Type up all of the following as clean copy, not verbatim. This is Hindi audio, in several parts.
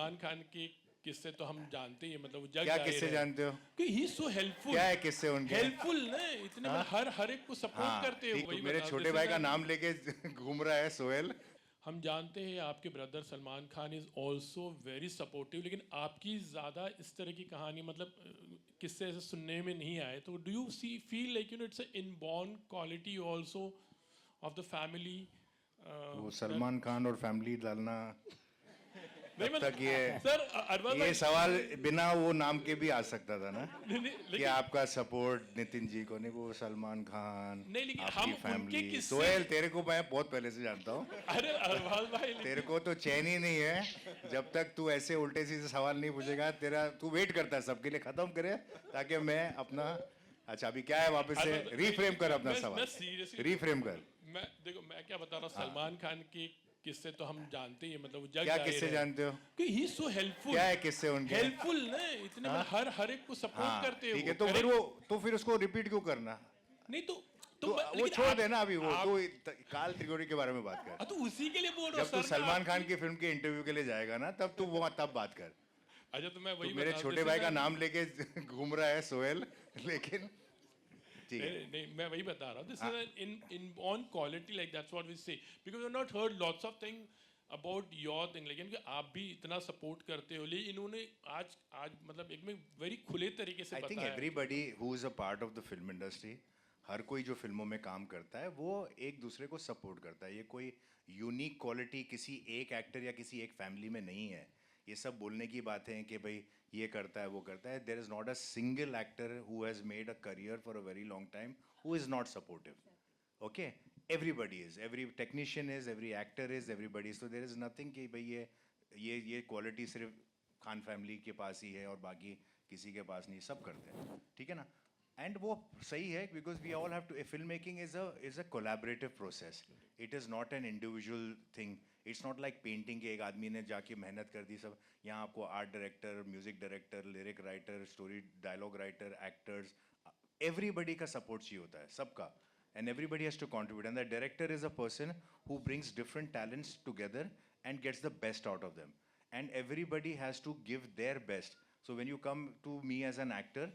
सलमान खान के किस्से तो हम जानते ही हैं, मतलब वो जग क्या जाहिर किस्से है जानते हो? कि ही सो हेल्पफुल। क्या है किस्से उनके? हेल्पफुल ना, इतने हाँ? हर एक को सपोर्ट करते हैं। ठीक, वही मेरे बता, छोटे this भाई is का an- नाम लेके घूम रहा है सोहेल। हम जानते हैं आपके brother Salman Khan is also very supportive, लेकिन आपकी ज़्यादा इस तरह की कहानी मतलब किससे ऐसे सुनने में नहीं आए। तो do you see feel like it's inborn quality also of the family? वो सलमान खान और फैमिली डालना नहीं तब तक सर अरबाज ये भाई, सवाल बिना वो नाम के भी आ सकता था ना कि लेकिन आपका सपोर्ट नितिन जी को नहीं, वो सलमान खान नहीं, लेकिन आपकी हम उनके फैमिली। किस्से- सोहेल तेरे को मैं बहुत पहले से जानता हूँ, अरे अरबाज भाई, तेरे को तो चैन ही नहीं है जब तक तू ऐसे उल्टे सीधे सवाल नहीं पूछेगा। तेरा तू वेट करता है सबके लिए खत्म करे ताकि मैं अपना। अच्छा अभी क्या है, वापस से रीफ्रेम कर अपना सवाल, रीफ्रेम कर। मैं देखो मैं क्या बता रहा हूँ, सलमान खान के किस्से तो हम जानते ही हैं, मतलब वो जग क्या जाहिर किस्से है जानते हो? कि ही सो हेल्पफुल। क्या है किस्से उनके? हेल्पफुल ना, इतने हर एक को सपोर्ट करते हैं। ठीक है, तो फिर उसको रिपीट क्यों करना? नहीं तो वो लेकिन छोड़ आप- देना अभी, वो आप- तो काल त्रिकोणी के बारे में बात कर। तो उसी के लिए बोल रहा जब हूँ तू सर, मैं सलमान खान आपकी- की फिल्म के इंटरव्यू के लिए जाएगा ना, तब तू वो तब बात कर। अच्छा तो मैं तू वही मेरे बता- छोटे जैसे भाई का मैं- नाम लेके घूम रहा है सोहेल, लेकिन ठीक है। नहीं मैं वही बता रहा हूँ, this is in on quality, like that's what we say, because I not heard lots of thing about your thing, लेकिन कि आप भी इतना सपोर्ट करते हो। लेकिन इन्होंने आज मतलब एक में वेरी खुले तरीके से आई थिंक बताया। Everybody who is a part of the film industry, हर कोई जो फिल्मों में काम करता है वो एक दूसरे को सपोर्ट करता है। ये कोई यूनिक क्वालिटी किसी एक एक्टर या किसी एक फैमिली में नहीं है। ये सब बोलने की बातें हैं कि भाई ये करता है वो करता है। There is not a single actor who has made a career for a very long time who is not supportive. Okay, everybody is, every technician is, every actor is, everybody. So there is nothing कि भाई ये क्वालिटी सिर्फ खान फैमिली के पास ही है और बाकी किसी के पास नहीं, सब करते हैं, ठीक है ना। एंड वो सही है because we all have to, film making is a collaborative process, it is not an individual thing. It's not like painting के एक आदमी ने जाके मेहनत कर दी। सब यहाँ आपको art director, music director, lyric writer, story dialogue writer, actors, everybody का सपोर्ट चाहिए होता है, सबका। And everybody has to contribute, and the director is a person who brings different talents together and gets the best out of them, and everybody has to give their best. So when you come to me as an actor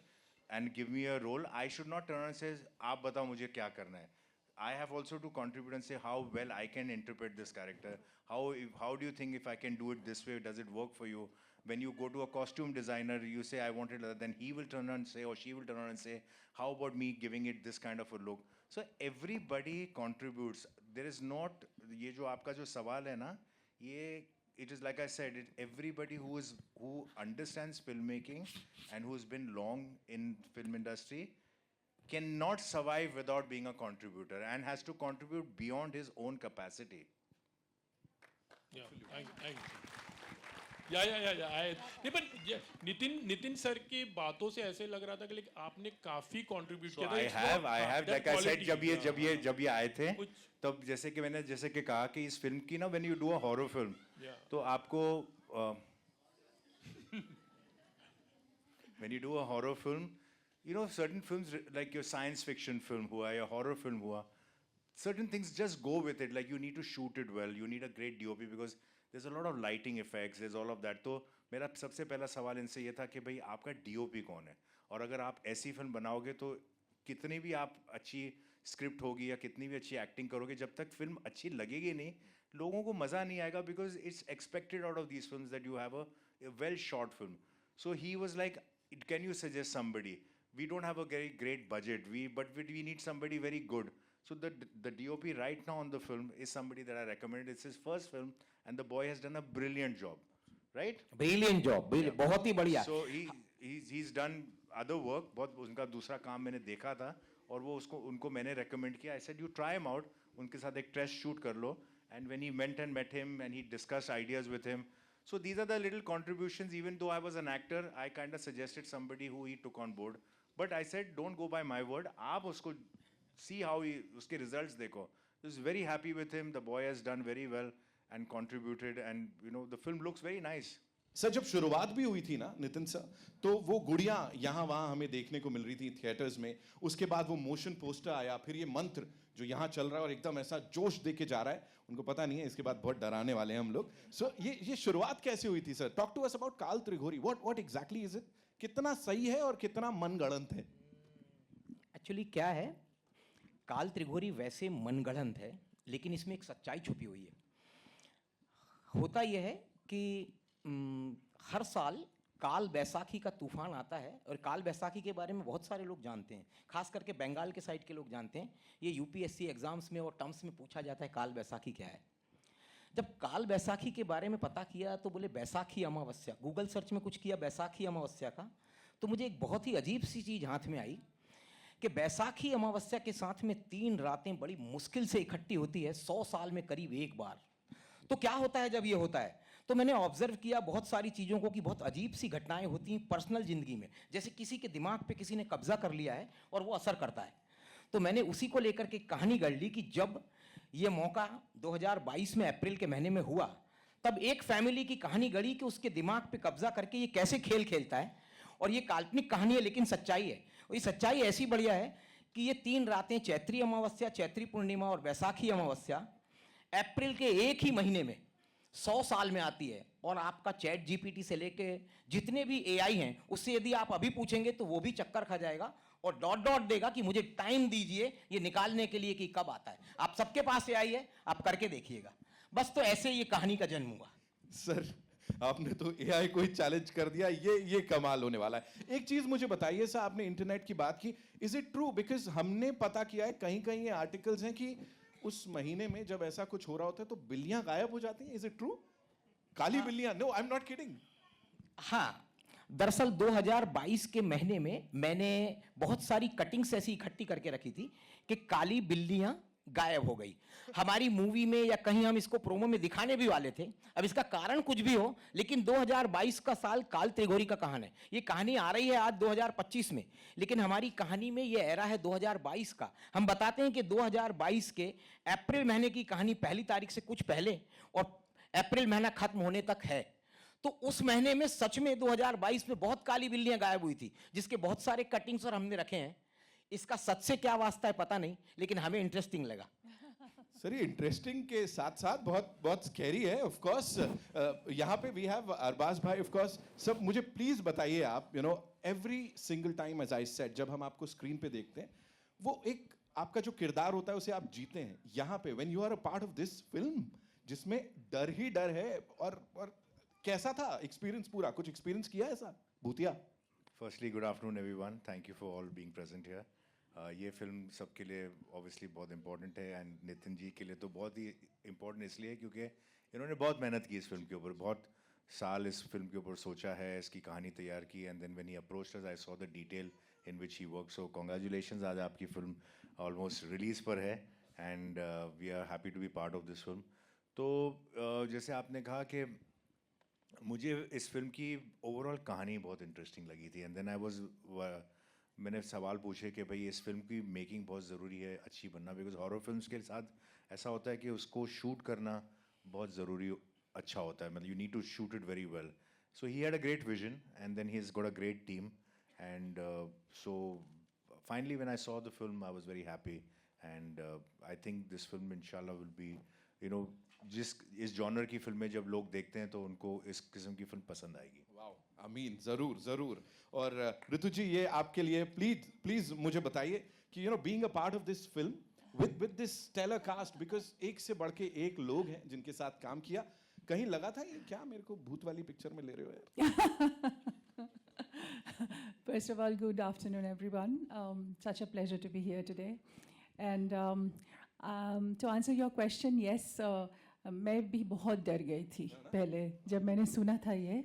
and give me a role, I should not turn and say aap batao mujhe kya karna hai. I have also to contribute and say how well I can interpret this character. How do you think if I can do it this way, does it work for you? When you go to a costume designer, you say I want it, then he will turn around and say, or she will turn around and say, how about me giving it this kind of a look? So everybody contributes. There is not, ये जो आपका जो सवाल है ना, ये it is like I said, everybody who understands filmmaking and who's been long in film industry cannot survive without being a contributor and has to contribute beyond his own capacity. Yeah, thank you. नहीं पर नितिन सर की बातों से ऐसे लग रहा था कि आपने काफी कंट्रीब्यूट किया था। I have like I said, जब ये आए थे तब जैसे कि मैंने कहा कि इस फिल्म की ना, when you do a horror film, तो आपको when you do a horror film, you know, certain films like your science fiction film हुआ या horror film हुआ, certain things just go with it. Like you need to shoot it well, you need a great DOP because there's a lot of lighting effects, there's all of that. तो मेरा सबसे पहला सवाल इनसे ये था कि भाई आपका DOP कौन है, और अगर आप ऐसी फिल्म बनाओगे तो कितनी भी आप अच्छी स्क्रिप्ट होगी या कितनी भी अच्छी एक्टिंग करोगे, जब तक फिल्म अच्छी लगेगी नहीं, लोगों को मज़ा नहीं आएगा, because it's expected out of these films that you have a well short film. So he was like, can you suggest somebody? We don't have a very great budget, but we need somebody very good. So the DOP right now on the film is somebody that I recommended. It's his first film, and the boy has done a brilliant job, right? Brilliant job, बहुत ही बढ़िया. So he's done other work. बहुत उनका दूसरा काम मैंने देखा था और वो उनको मैंने recommend किया. I said you try him out. उनके साथ एक test shoot कर लो. And when he went and met him and he discussed ideas with him. So these are the little contributions. Even though I was an actor, I kind of suggested somebody who he took on board. But I said, don't go by my word. आप उसको see how उसके results देखो. I was very happy with him. The boy has done very well and contributed, and you know the film looks very nice. Sir जब शुरुआत भी हुई थी ना नितिन सर, तो वो गुड़िया यहाँ वहाँ हमें देखने को मिल रही थी थिएटर्स में. उसके बाद वो मोशन पोस्टर आया, फिर ये मंत्र जो यहाँ चल रहा है और एकदम ऐसा जोश दे के जा रहा है, उनको पता नहीं है इसके बाद बहुत डराने वाले हैं हम लोग. सो ये शुरुआत कैसे हुई थी sir? Talk to us about Kaal Trighori. What exactly is it? कितना सही है और कितना मनगढ़ंत है? एक्चुअली क्या है, काल त्रिघोरी वैसे मनगढ़ंत है, लेकिन इसमें एक सच्चाई छुपी हुई है. होता यह है कि हर साल काल बैसाखी का तूफान आता है, और काल बैसाखी के बारे में बहुत सारे लोग जानते हैं, खास करके बंगाल के साइड के लोग जानते हैं. ये यूपीएससी एग्जाम्स में और टर्म्स में पूछा जाता है काल बैसाखी क्या है. जब काल बैसाखी के बारे में पता किया तो बोले बैसाखी अमावस्या. गूगल सर्च में कुछ किया बैसाखी अमावस्या का, तो मुझे एक बहुत ही अजीब सी चीज़ हाथ में आई कि बैसाखी अमावस्या के साथ में 3 रातें बड़ी मुश्किल से इकट्ठी होती है 100 साल में करीब एक बार. तो क्या होता है जब ये होता है? तो मैंने ऑब्जर्व किया बहुत सारी चीज़ों को कि बहुत अजीब सी घटनाएं होती हैं पर्सनल ज़िंदगी में, जैसे किसी के दिमाग पे किसी ने कब्जा कर लिया है और वो असर करता है. तो मैंने उसी को लेकर के कहानी गढ़ ली कि जब ये मौका 2022 में अप्रैल के महीने में हुआ, तब एक फैमिली की कहानी गढ़ी कि उसके दिमाग पे कब्जा करके ये कैसे खेल खेलता है. और ये काल्पनिक कहानी है लेकिन सच्चाई है. और ये सच्चाई ऐसी बढ़िया है कि ये 3 रातें चैत्री अमावस्या, चैत्री पूर्णिमा और बैसाखी अमावस्या अप्रैल के एक ही महीने में 100 साल में आती है. और आपका चैट जीपीटी से लेके जितने भी एआई हैं उससे यदि आप अभी पूछेंगे तो वो भी चक्कर खा जाएगा और डॉट डॉट देगा कि मुझे टाइम दीजिए ये निकालने के लिए कि कब आता है. आप सबके पास एआई है, आप करके देखिएगा. बस तो ऐसे ये कहानी का जन्म हुआ. सर आपने तो एआई को ही चैलेंज कर दिया. ये कमाल होने वाला है. एक चीज मुझे बताइए सर, आपने इंटरनेट की बात की, इज इट ट्रू? बिकॉज हमने पता किया है कहीं कहीं ये आर्टिकल्स हैं कि उस महीने में जब ऐसा कुछ हो रहा होता है तो बिल्लियां गायब हो जाती हैं. Is it true? काली बिल्लियां? No, I am not kidding. हाँ, दरअसल 2022 के महीने में मैंने बहुत सारी कटिंग्स ऐसी इकट्ठी करके रखी थी कि काली बिल्लियां गायब हो गई. हमारी मूवी में या कहीं हम इसको प्रोमो में दिखाने भी वाले थे. अब इसका कारण कुछ भी हो, लेकिन 2022 का साल काल त्रिघोरी का कहानी है. ये कहानी आ रही है आज 2025 में, लेकिन हमारी कहानी में ये एरा है 2022 का. हम बताते हैं कि 2022 के अप्रैल महीने की कहानी पहली तारीख से कुछ पहले और अप्रैल महीना खत्म होने तक है. तो उस महीने में सच में 2022 में बहुत काली बिल्लियां गायब हुई थी, जिसके बहुत सारे कटिंग्स और हमने रखे हैं. इसका सच से क्या वास्ता है पता नहीं, लेकिन हमें इंटरेस्टिंग लगा. सर ये इंटरेस्टिंग के साथ साथ बहुत बहुत स्कैरी है. ऑफ कोर्स यहाँ पे वी हैव अरबाज भाई. ऑफ कोर्स सब मुझे प्लीज बताइए आप, you know, every single time as I said, जब हम आपको स्क्रीन पे देखते हैं वो एक आपका जो किरदार होता है उसे आप जीते हैं. यहाँ पे when you are a part of this film जिसमें डर ही डर है, और कैसा था एक्सपीरियंस पूरा? कुछ एक्सपीरियंस किया है ऐसा भूतिया? Firstly good afternoon everyone, thank you for all being present here. ये फिल्म सबके लिए ऑब्वियसली बहुत इंपॉर्टेंट है, एंड नितिन जी के लिए तो बहुत ही इंपॉर्टेंट इसलिए क्योंकि इन्होंने बहुत मेहनत की इस फिल्म के ऊपर. बहुत साल इस फिल्म के ऊपर सोचा है, इसकी कहानी तैयार की, and then when he approached us I saw the detail in which he work. So congratulations, आज आपकी फिल्म ऑलमोस्ट रिलीज़ पर है, and we are happy to be part of this film. तो जैसे आपने कहा कि मुझे इस फिल्म की ओवरऑल कहानी बहुत इंटरेस्टिंग लगी थी, एंड देन आई वाज मैंने सवाल पूछे कि भाई इस फिल्म की मेकिंग बहुत ज़रूरी है, अच्छी बनना, बिकॉज हॉरर फिल्म्स के साथ ऐसा होता है कि उसको शूट करना बहुत ज़रूरी अच्छा होता है. मतलब you need to shoot it very well. So he had a great vision, and then he has got a great team, and so finally when I saw the film I was very happy, and I think this film इंशाल्लाह विल बी, यू नो, इस जॉनर की फिल्में जब लोग देखते हैं तो उनको इस किस्म की फिल्म पसंद आएगी. वाओ, आमीन, जरूर जरूर. और ऋतु जी, ये आपके लिए प्लीज मुझे बताइए कि you know being a part of this film with this stellar cast, because एक से बढ़ के एक लोग हैं जिनके साथ काम किया, कहीं लगा था ये क्या मेरे को भूत वाली पिक्चर में ले रहे हो यार? First of all, good afternoon, everyone. Such a pleasure to be here today. And to answer your question, yes, मैं भी बहुत डर गई थी पहले जब मैंने सुना था ये.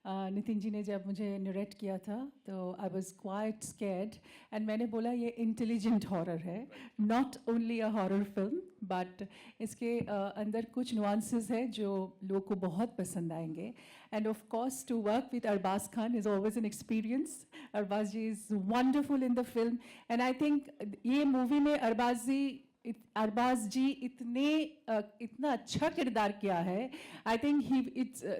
नितिन जी ने जब मुझे नरेट किया था तो I was quite scared, and मैंने बोला ये इंटेलिजेंट हॉरर है, not only a horror film, but इसके अंदर कुछ नुआंसेस है जो लोगों को बहुत पसंद आएंगे. And of course to work with Arbaaz Khan is always an experience. Arbaaz ji is wonderful in the film, and I think ये मूवी में अरबाज जी इतना अच्छा किरदार किया है. I think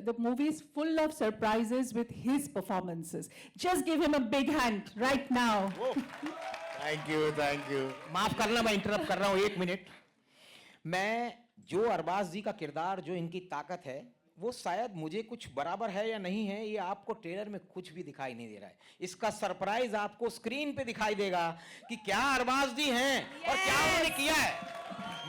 the movie is full of surprises with his performances. Just give him a big hand right now. Thank you, thank you. माफ करना मैं इंटरप्ट कर रहा हूं 1 मिनट। मैं जो अरबाज जी का किरदार, जो इनकी ताकत है, वो शायद मुझे कुछ बराबर है या नहीं है, ये आपको ट्रेलर में कुछ भी दिखाई नहीं दे रहा है। इसका सरप्राइज आपको स्क्रीन पे दिखाई देगा कि क्या अरबाज जी हैं और क्या उन्होंने किया है।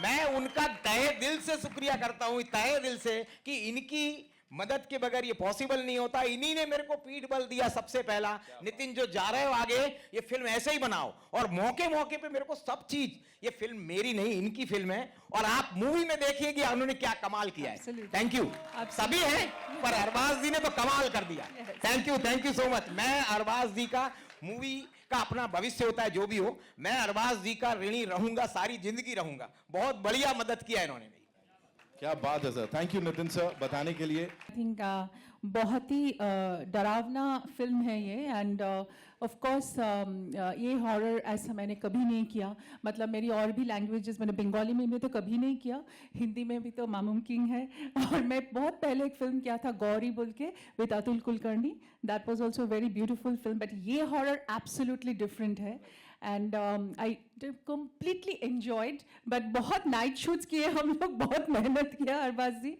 मैं उनका तहे दिल से शुक्रिया करता हूं, तहे दिल से, कि इनकी मदद के बगैर ये पॉसिबल नहीं होता। इन्हीं ने मेरे को पीठ बल दिया सबसे पहला। नितिन, जो जा रहे हो आगे, ये फिल्म ऐसे ही बनाओ, और मौके मौके पे मेरे को सब चीज, ये फिल्म मेरी नहीं इनकी फिल्म है, और आप मूवी में देखिए कि उन्होंने क्या कमाल किया है। Absolutely. Thank you. सभी हैं, पर अरबाज जी ने तो कमाल कर दिया। Thank you so much. मैं अरबाज जी का, मूवी का अपना भविष्य होता है जो भी हो, मैं अरबाज जी का ऋणी रहूंगा, सारी जिंदगी रहूंगा। बहुत बढ़िया मदद किया इन्होंने मेरी। क्या बात है sir, thank you Nitin sir बताने के लिए। आई थिंक बहुत ही डरावना फिल्म है ये, एंड ऑफ कोर्स ये हॉरर ऐसा मैंने कभी नहीं किया। मतलब मेरी और भी लैंग्वेजेस, मैंने बंगाली में भी तो कभी नहीं किया, हिंदी में भी तो नामुमकिन है। और मैं बहुत पहले एक फिल्म किया था गौरी बोल के, with Atul Kulkarni, that was also very beautiful film, but ये हॉरर एब्सोल्युटली डिफरेंट है। And I completely enjoyed, but बहुत नाइट शूट्स किए हम लोग, बहुत मेहनत किया अरबाज जी।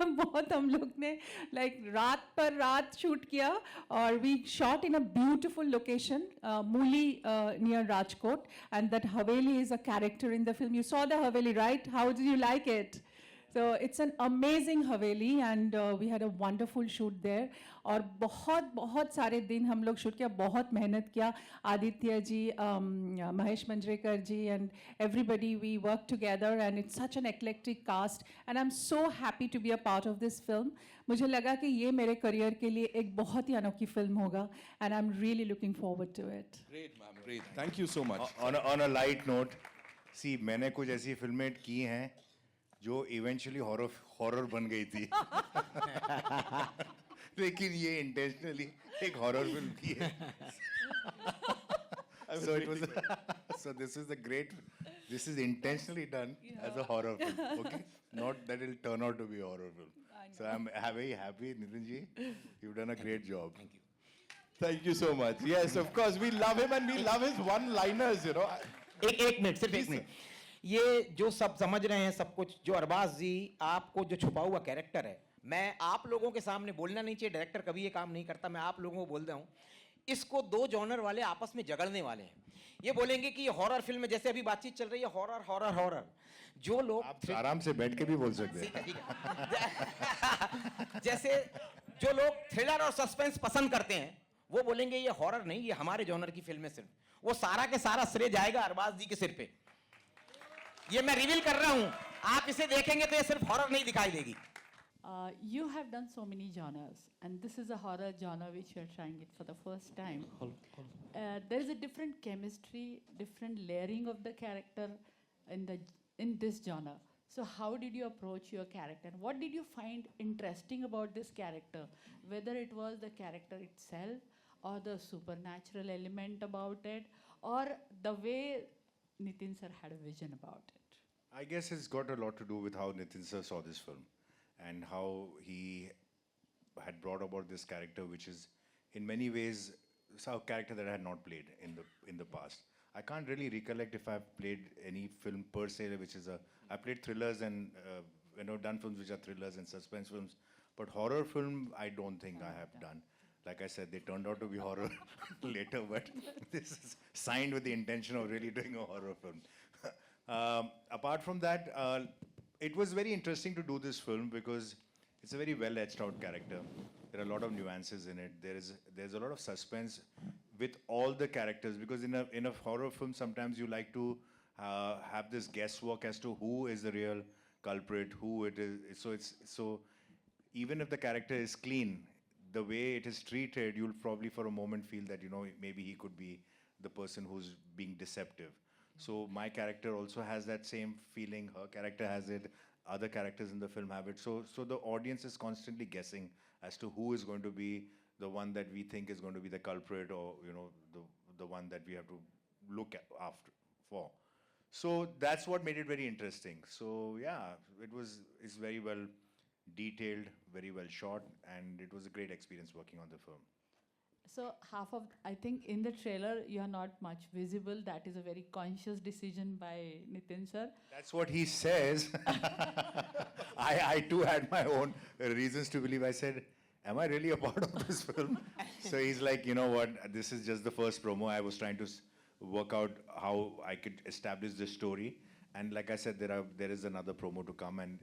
बहुत हम लोग ने लाइक रात पर रात शूट किया, और we shot in a beautiful location, Muli near Rajkot, and that haveli is a character in the film. You saw the haveli, right? How did you like it? So it's an amazing Haveli, and we had a wonderful shoot there. और बहुत सारे दिन हम लोग शूट किया, बहुत मेहनत किया। आदित्य जी, महेश मंजरेकर जी, and everybody, we worked together, and it's such an eclectic cast, and I'm so happy to be a part of this film. मुझे लगा कि ये मेरे करियर के लिए एक बहुत ही अनोखी फिल्म होगा, and I'm really looking forward to it. Great ma'am, great, thank you so much. On a light note, see, मैंने कुछ ऐसी फिल्में की हैं जो इवेंचुअली हॉरर बन गई थी। लेकिन ये इंटेंशनली एक हॉरर फिल्म की है। So it was, so this is intentionally done as a horror film, okay? Not that it'll turn out to be a horror film. So I'm very happy, Nitin ji, you've done a great job. Thank you. Thank you so much. Yes, of course, we love him and we love his one-liners, you know. एक मिनट, सिर्फ एक मिनट। ये जो सब समझ रहे हैं सब कुछ, जो अरबाज जी आपको जो छुपा हुआ कैरेक्टर है, मैं आप लोगों के सामने बोलना नहीं चाहिए, डायरेक्टर कभी ये काम नहीं करता, मैं आप लोगों को बोल रहा हूँ, इसको दो जॉनर वाले आपस में झगड़ने वाले हैं। ये बोलेंगे कि ये हॉरर फिल्म है, जैसे अभी बातचीत चल रही है, हॉरर हॉरर हॉरर। जो लोग आप आराम से बैठ के भी बोल सकते हैं। ठीक है। जैसे जो लोग थ्रिलर और सस्पेंस पसंद करते हैं, वो बोलेंगे ये हॉरर नहीं, ये हमारे जॉनर की फिल्म है सिर्फ। वो सारा के सारा श्रेय जाएगा अरबाज जी के सिर पे। ये मैं रिवील कर रहा हूं, आप इसे देखेंगे तो ये सिर्फ हॉरर नहीं दिखाई देगी। You have done so many genres, and this is a horror genre which you are trying it for the first time. There is a different chemistry, different layering of the character in this genre. So how did you approach your character? What did you find interesting about this character? Whether it was the character itself, or the supernatural element about it, or the way Nitin sir had a vision about it. I guess it's got a lot to do with how Nitin sir saw this film and how he had brought about this character, which is in many ways a character that I had not played in the past. I can't really recollect if I've played any film per se, which is I played thrillers and done films which are thrillers and suspense films, but horror film I don't think I have done. Like I said, they turned out to be horror later, but this is signed with the intention of really doing a horror film. Apart from that, it was very interesting to do this film because it's a very well etched out character. There are a lot of nuances in it. There's a lot of suspense with all the characters, because in a horror film sometimes you like to have this guesswork as to who is the real culprit, who it is. So even if the character is clean, the way it is treated, you'll probably for a moment feel that maybe he could be the person who's being deceptive. So my character also has that same feeling. Her character has it. Other characters in the film have it. So the audience is constantly guessing as to who is going to be the one that we think is going to be the culprit, or the one that we have to look for. So that's what made it very interesting. So yeah, it's very well detailed, very well shot, and it was a great experience working on the film. So half of, I think in the trailer you are not much visible. That is a very conscious decision by Nitin sir. That's what he says. I too had my own reasons to believe. I said, am I really a part of this film? So he's like, you know what, this is just the first promo. I was trying to work out how I could establish the story. And like I said, there is another promo to come. And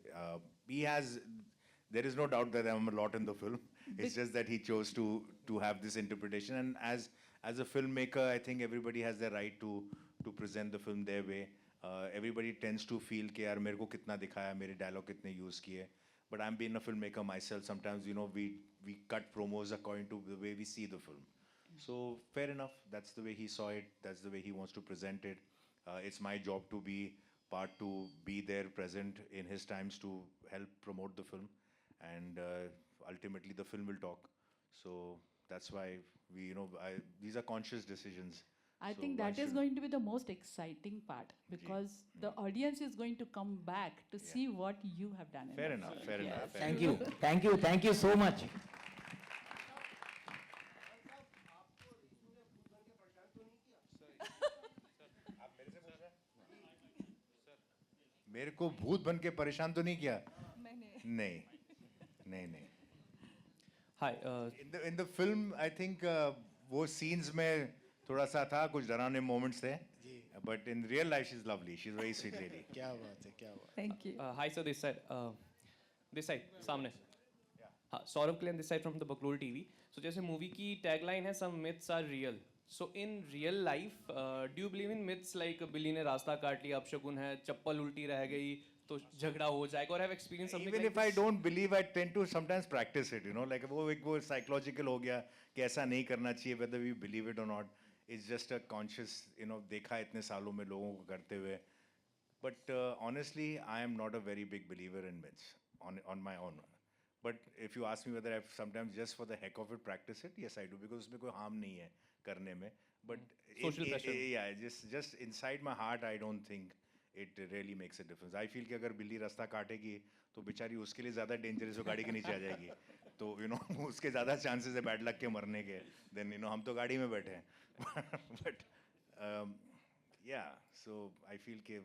there is no doubt that I'm a lot in the film. It's just that he chose to have this interpretation. And as a filmmaker, I think everybody has the right to present the film their way. Everybody tends to feel कि यार मेरे को कितना दिखाया, मेरे dialogue कितने use किए. But I'm being a filmmaker myself. Sometimes, you know, we cut promos according to the way we see the film. So fair enough. That's the way he saw it. That's the way he wants to present it. It's my job to be there, present in his times to help promote the film. And ultimately the film will talk. So that's why these are conscious decisions. I So think why that is should- going to be the most exciting part, because the audience is going to come back to see what you have done. in Fair the enough, film. fair Yes. enough. fair Thank enough. you, thank you, thank you so much. मेरे को भूत बन के परेशान तो नहीं किया? नहीं. Hi, In the film, I think वो scenes में थोड़ा सा था, कुछ डरावने moments थे. But in real life, she's lovely. She's a very sweet lady. क्या बात है, क्या बात है. Thank you. hi sir, this side, सामने. हाँ, सौरभ कल्याण this side from the Baklol TV. So जैसे movie की tagline है, some myths are real. So in real life, do you believe in myths like बिल्ली ने रास्ता काट लिया, अपशगुन है, चप्पल उल्टी रह गई, तो झगड़ा हो जाएगा, or have experienced something Even like if I this? don't believe, I tend to sometimes practice it. You know, like वो psychological हो गया कि ऐसा नहीं करना चाहिए, whether we believe it or not. It's just a conscious, देखा इतने सालों में लोगों को करते हुए. But honestly, I am not a very big believer in myths on my own. But if you ask me whether I sometimes just for the heck of it practice it, yes I do, because उसमें कोई harm नहीं है करने में. But Social pressure. yeah, just inside my heart, I don't think it really makes a difference. I feel कि अगर बिल्ली रास्ता काटेगी तो बेचारी उसके लिए ज़्यादा dangerous हो, गाड़ी के नीचे आ जाएगी. तो उसके ज़्यादा chances है bad luck के मरने के. Then हम तो गाड़ी में बैठे हैं. But yeah, so I feel कि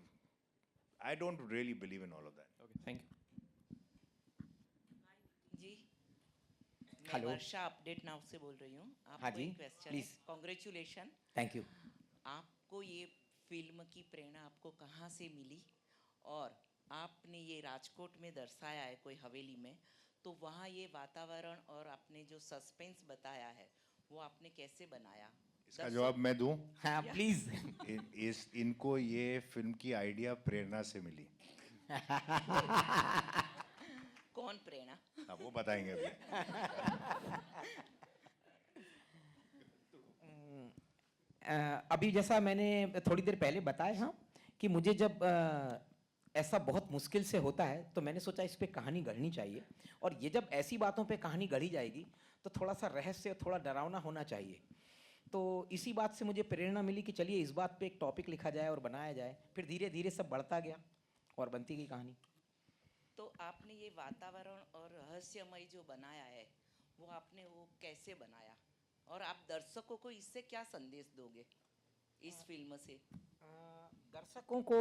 I don't really believe in all of that. Okay, thank you. जी मैं हेलो। वर्षा अपडेट नाउ से बोल रही हूँ. हाँ आपको जी, एक क्वेश्चन है. प्लीज। कॉन्ग्रेचुलेशन. Thank you. आपको ये फिल्म की प्रेरणा आपको कहाँ से मिली, और आपने ये राजकोट में दर्शाया है कोई हवेली में, तो वहाँ ये वातावरण और आपने जो सस्पेंस बताया है वो आपने कैसे बनाया? इसका जवाब मैं दूं? हाँ प्लीज. इनको ये फिल्म की आइडिया प्रेरणा से मिली. कौन प्रेरणा? अब वो बताएंगे अभी. अभी जैसा मैंने थोड़ी देर पहले बताया हाँ कि मुझे जब ऐसा बहुत मुश्किल से होता है तो मैंने सोचा इस पे कहानी गढ़नी चाहिए, और ये जब ऐसी बातों पे कहानी गढ़ी जाएगी तो थोड़ा सा रहस्य, थोड़ा डरावना होना चाहिए. तो इसी बात से मुझे प्रेरणा मिली कि चलिए इस बात पे एक टॉपिक लिखा जाए और बनाया जाए. फिर धीरे धीरे सब बढ़ता गया और बनती गई कहानी. तो आपने ये वातावरण और रहस्यमय जो बनाया है वो आपने वो कैसे बनाया, और आप दर्शकों को इससे क्या संदेश दोगे इस फिल्म से? दर्शकों को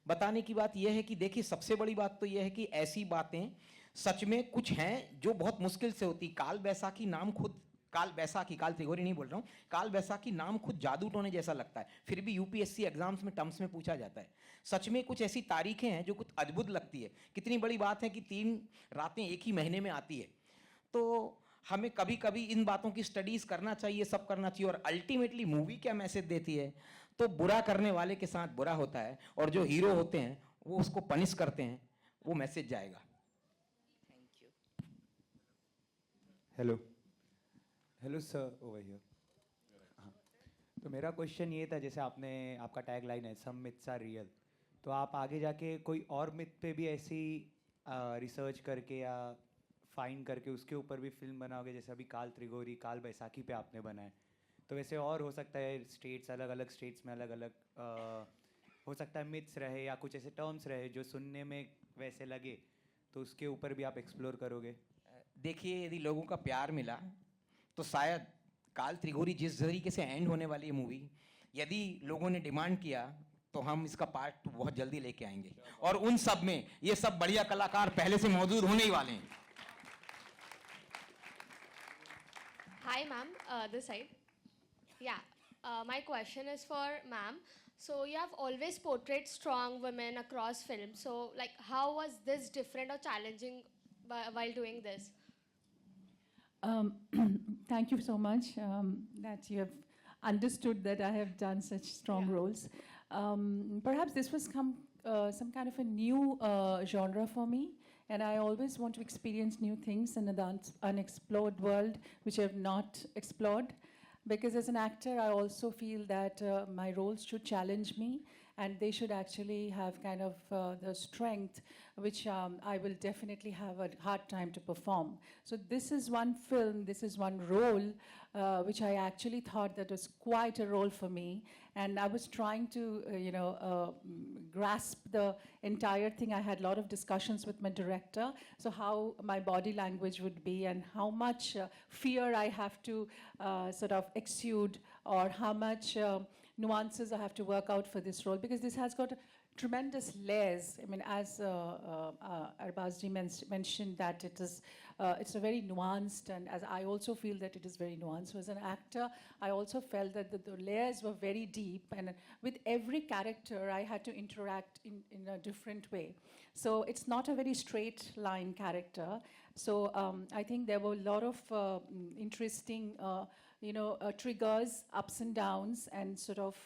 बताने की बात यह है कि देखिए सबसे बड़ी बात तो यह है कि ऐसी बातें सच में कुछ हैं जो बहुत मुश्किल से होती. काल बैसाखी नाम खुद, काल त्रिगोरी नहीं बोल रहा हूँ, काल बैसाखी नाम खुद जादू टोने जैसा लगता है, फिर भी यूपीएससी एग्जाम्स में टर्म्स में पूछा जाता है. सच में कुछ ऐसी तारीखें हैं जो कुछ अद्भुत लगती है. कितनी बड़ी बात है कि 3 रातें एक ही महीने में आती है. तो हमें कभी कभी इन बातों की स्टडीज करना चाहिए, सब करना चाहिए. और अल्टीमेटली मूवी क्या मैसेज देती है, तो बुरा करने वाले के साथ बुरा होता है और जो हीरो होते हैं वो उसको पनिश करते हैं, वो मैसेज जाएगा. Thank you. Hello sir, over here. हाँ, तो मेरा क्वेश्चन ये था, जैसे आपका टैग लाइन है सम मिथ्स आर रियल, तो आप आगे जाके कोई और मिथ पे भी ऐसी रिसर्च करके या फाइंड करके उसके ऊपर भी फिल्म बनाओगे, जैसे अभी काल त्रिगोरी, काल बैसाखी पे आपने बनाए, तो वैसे और हो सकता है स्टेट्स, अलग अलग स्टेट्स में अलग अलग हो सकता है मिथ्स रहे या कुछ ऐसे टर्म्स रहे जो सुनने में वैसे लगे, तो उसके ऊपर भी आप एक्सप्लोर करोगे? देखिए यदि लोगों का प्यार मिला तो शायद काल त्रिगोरी जिस तरीके से एंड होने वाली है मूवी, यदि लोगों ने डिमांड किया तो हम इसका पार्ट बहुत जल्दी लेके आएंगे, और उन सब में ये सब बढ़िया कलाकार पहले से मौजूद होने ही वाले हैं. Hi, ma'am. This side. Yeah. My question is for ma'am. So you have always portrayed strong women across films. So, like, how was this different or challenging while doing this? Thank you so much that you have understood that I have done such strong roles. Perhaps this was some kind of a new genre for me, and I always want to experience new things in the unexplored world which I have not explored. Because as an actor, I also feel that my roles should challenge me, and they should actually have kind of the strength which I will definitely have a hard time to perform. So this is one film, this is one role which I actually thought that was quite a role for me, and I was trying to grasp the entire thing. I had a lot of discussions with my director, so how my body language would be and how much fear I have to sort of exude, or how much nuances I have to work out for this role, because this has got tremendous layers. I mean, as Arbazji mentioned, that it's a very nuanced, and as I also feel that it is very nuanced. So as an actor, I also felt that the layers were very deep, and with every character, I had to interact in a different way. So it's not a very straight line character. So I think there were a lot of interesting triggers, ups and downs, and sort of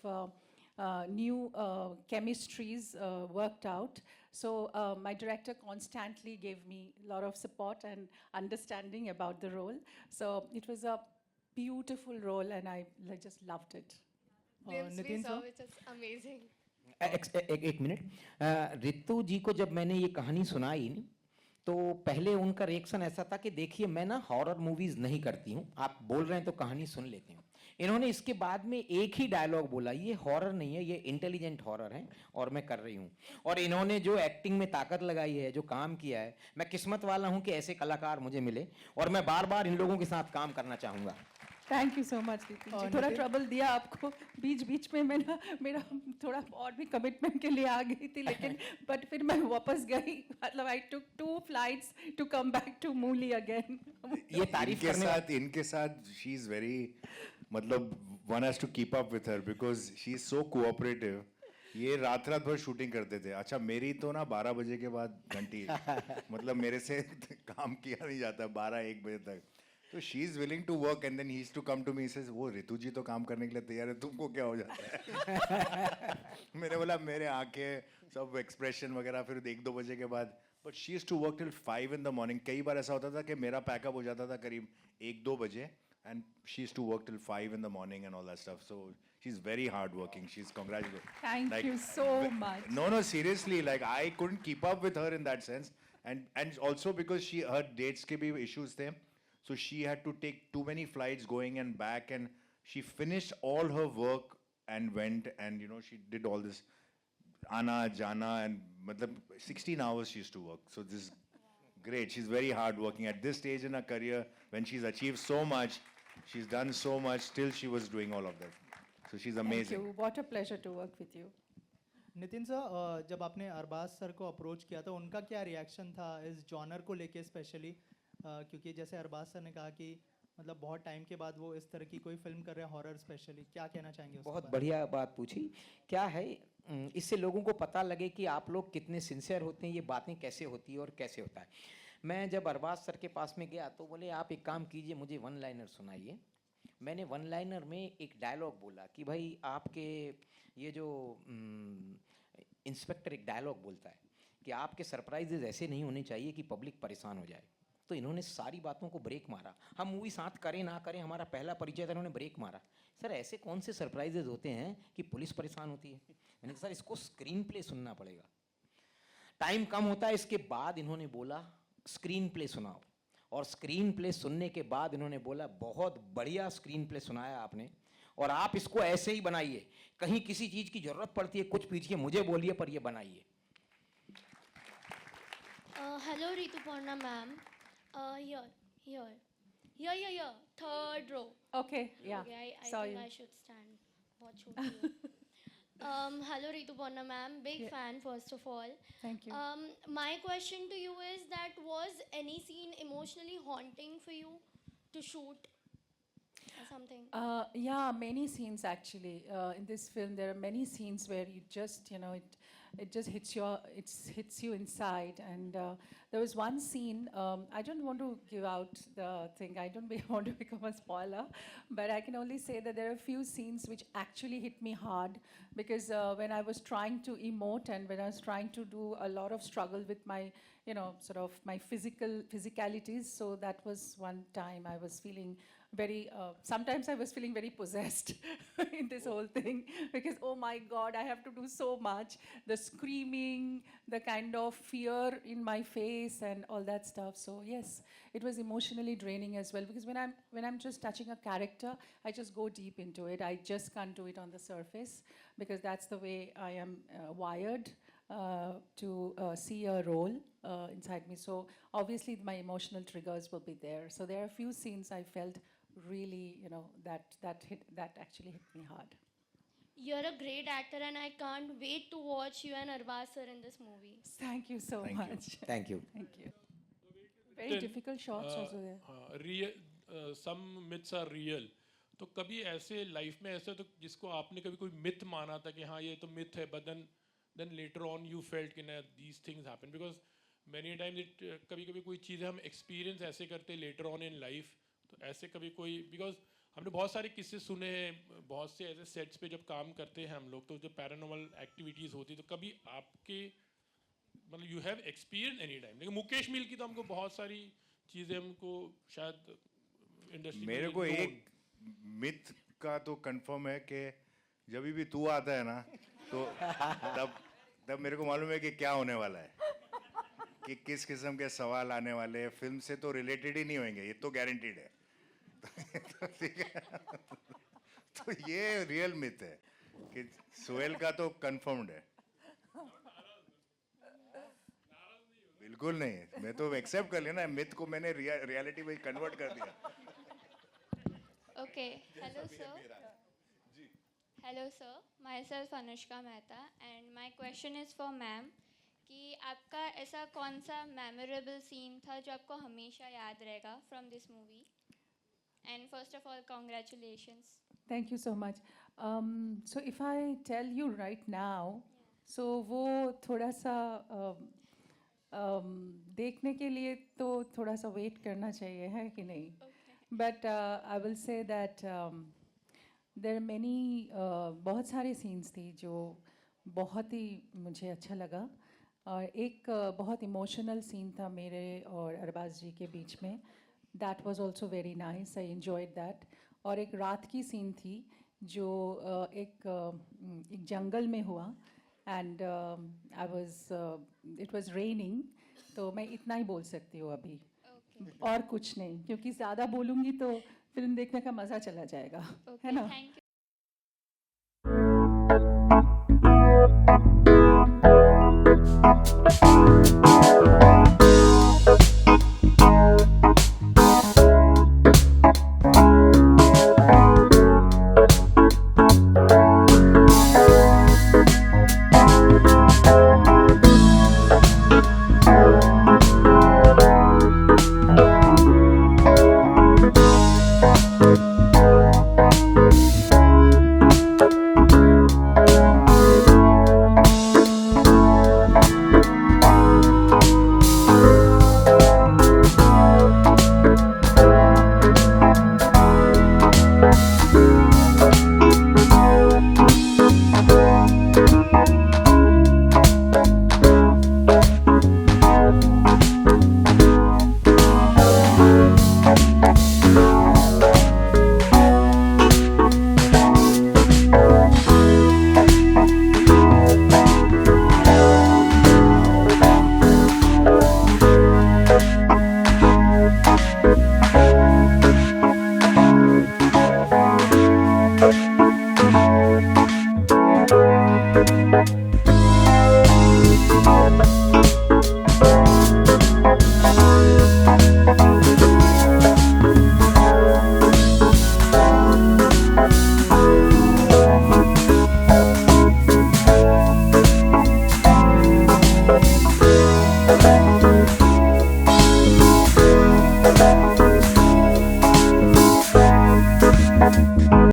new chemistries worked out. So my director constantly gave me a lot of support and understanding about the role. So it was a beautiful role, and I just loved it. Nitin sir, which is amazing. एक मिनट. रितु जी को जब मैंने ये कहानी सुनाई तो पहले उनका रिएक्शन ऐसा था कि देखिए मैं ना हॉरर मूवीज नहीं करती हूँ, आप बोल रहे हैं तो कहानी सुन लेती हूँ. इन्होंने इसके बाद में एक ही डायलॉग बोला, ये हॉरर नहीं है, ये इंटेलिजेंट हॉरर है और मैं कर रही हूँ. और इन्होंने जो एक्टिंग में ताकत लगाई है, जो काम किया है, मैं किस्मत वाला हूँ कि ऐसे कलाकार मुझे मिले, और मैं बार बार इन लोगों के साथ काम करना चाहूँगा. थैंक यू सो मच दीदी जी. थोड़ा ट्रबल दिया आपको बीच बीच में, मैं मेरा थोड़ा और भी कमिटमेंट के लिए आ गई थी, लेकिन बट फिर मैं वापस गई. मतलब I took 2 flights to come back to मूली अगेन. ये तारीफ इनके साथ शी इज वेरी, मतलब one has to keep up with her because she is so cooperative. ये रात भर शूटिंग करते थे. अच्छा, मेरी तो ना 12 बजे के बाद घंटी मतलब मेरे से काम किया नहीं जाता 12-1 बजे तक. तो she is willing to work, and then he is to come to me, says वो रितु जी तो काम करने के लिए तैयार है, तुमको क्या हो जाता है. मैंने बोला मेरे आंखें सब एक्सप्रेशन वगैरह फिर 1-2 बजे के बाद. But she is to work till 5 in the morning. कई बार ऐसा होता था कि मेरा पैकअप हो जाता था करीब 1-2 बजे, and she used to work till 5 in the morning and all that stuff. So she's very hardworking. She's congratulated. Thank you so much. No, seriously, like I couldn't keep up with her in that sense, and also because her dates ke bhi issues the, so she had to take too many flights going and back, and she finished all her work and went, and she did all this Ana Jana, and matlab 16 hours she used to work. So this is great. She's very hardworking at this stage in her career when she's achieved so much. She's done so much. Still, she was doing all of that. So she's amazing. Thank you. What a pleasure to work with you. Nitin sir, जब आपने अरबाज सर को अप्रोच किया था, उनका क्या रिएक्शन था इस जॉनर को लेके स्पेशली? क्योंकि जैसे अरबाज सर ने कहा कि मतलब बहुत टाइम के बाद वो इस तरह की कोई फिल्म कर रहे हैं हॉरर स्पेशली, क्या कहना चाहेंगे? बहुत बढ़िया बात पूछी. क्या है, इससे लोगों को पता लगे कि आप लोग कितने सिंसियर होते हैं, ये बातें कैसे होती है और कैसे होता है. मैं जब अरबाज सर के पास में गया तो बोले आप एक काम कीजिए, मुझे 1 लाइनर सुनाइए. मैंने 1 लाइनर में एक डायलॉग बोला कि भाई आपके ये जो इंस्पेक्टर एक डायलॉग बोलता है कि आपके सरप्राइजेज ऐसे नहीं होने चाहिए कि पब्लिक परेशान हो जाए. तो इन्होंने सारी बातों को ब्रेक मारा. हम मूवी साथ करें ना करें, हमारा पहला परिचय था, इन्होंने ब्रेक मारा. सर ऐसे कौन से सरप्राइजेज होते हैं कि पुलिस परेशान होती है? मैंने कहा सर इसको स्क्रीन प्ले सुनना पड़ेगा. टाइम कम होता है. इसके बाद इन्होंने बोला स्क्रीन प्ले सुनाओ, और स्क्रीन प्ले सुनने के बाद इन्होंने बोला बहुत बढ़िया स्क्रीन प्ले सुनाया आपने, और आप इसको ऐसे ही बनाइए. कहीं किसी चीज़ की ज़रूरत पड़ती है कुछ पीछे मुझे बोलिए, पर ये बनाइए. Hello Rituparna ma'am. Here. 3rd row. Okay, yeah. Okay, I Saw think you. I should stand. बहुत छोटी हूँ. Hello Rituparna ma'am, big Yeah. fan first of all. Thank you. My question to you is that was any scene emotionally haunting for you to shoot or something? Yeah, many scenes actually. In this film, there are many scenes where you just, it just hits you inside. And there was one scene. I don't want to give out the thing. I don't want to become a spoiler, but I can only say that there are a few scenes which actually hit me hard because when I was trying to emote and when I was trying to do a lot of struggle with my, sort of my physicalities. So that was one time I was feeling very, sometimes I was feeling very possessed in this whole thing because, oh my God, I have to do so much. The screaming, the kind of fear in my face and all that stuff. So yes, it was emotionally draining as well because when I'm just touching a character, I just go deep into it. I just can't do it on the surface because that's the way I am wired to see a role inside me. So obviously my emotional triggers will be there. So there are a few scenes I felt really, that actually hit me hard. You're a great actor and I can't wait to watch you and Arbaz sir in this movie. Thank you so Thank you. much. Thank you. Thank you. Very Then, difficult shots also there. Real some myths are real. तो कभी ऐसे लाइफ में ऐसे तो जिसको आपने कभी कोई मिथ माना था कि हाँ ये तो मिथ है, but then later on you felt कि ना these things happen because many times कभी कभी कोई चीज़ें हम experience ऐसे करते later on in life. तो ऐसे कभी कोई because हमने बहुत सारे किस्से सुने हैं, बहुत से ऐसे सेट्स पे जब काम करते हैं हम लोग तो जब पैरानॉर्मल एक्टिविटीज़ होती तो कभी आपके मतलब you have experience any time. लेकिन मुकेश मिल की तो हमको बहुत सारी चीज़ें हमको शायद इंडस्ट्री मेरे को एक मिथ का तो कंफर्म है कि जब भी तू आता है ना तो तब मेरे को मालूम है कि क्या होने वाला है, कि किस किस्म के सवाल आने वाले हैं. फिल्म से तो रिलेटेड ही नहीं होंगे, ये तो गारंटीड है. तो ठीक है. तो ये रियल मिथ है कि सोहेल का तो कंफर्म्ड है. बिल्कुल नहीं, मैं तो एक्सेप्ट कर लिया ना, मिथ को मैंने रियलिटी में कन्वर्ट कर दिया. Okay, hello sir. Hello sir, myself Anushka Mehta and my question is for ma'am कि आपका ऐसा कौन सा memorable scene था जो आपको हमेशा याद रहेगा from this movie? And first of all, congratulations. Thank you so much. So if I tell you right now, so वो थोड़ा सा देखने के लिए तो थोड़ा सा वेट करना चाहिए है कि नहीं? But I will say that there are many बहुत सारे scenes थी जो बहुत ही मुझे अच्छा लगा और एक बहुत emotional scene था मेरे और अरबाज जी के बीच में. That was also very nice. I enjoyed that. और एक रात की scene थी जो एक जंगल में हुआ and it was raining. तो मैं इतना ही बोल सकती हूँ अभी. और कुछ नहीं क्योंकि ज़्यादा बोलूँगी तो फिल्म देखने का मज़ा चला जाएगा, है ना? Thank you.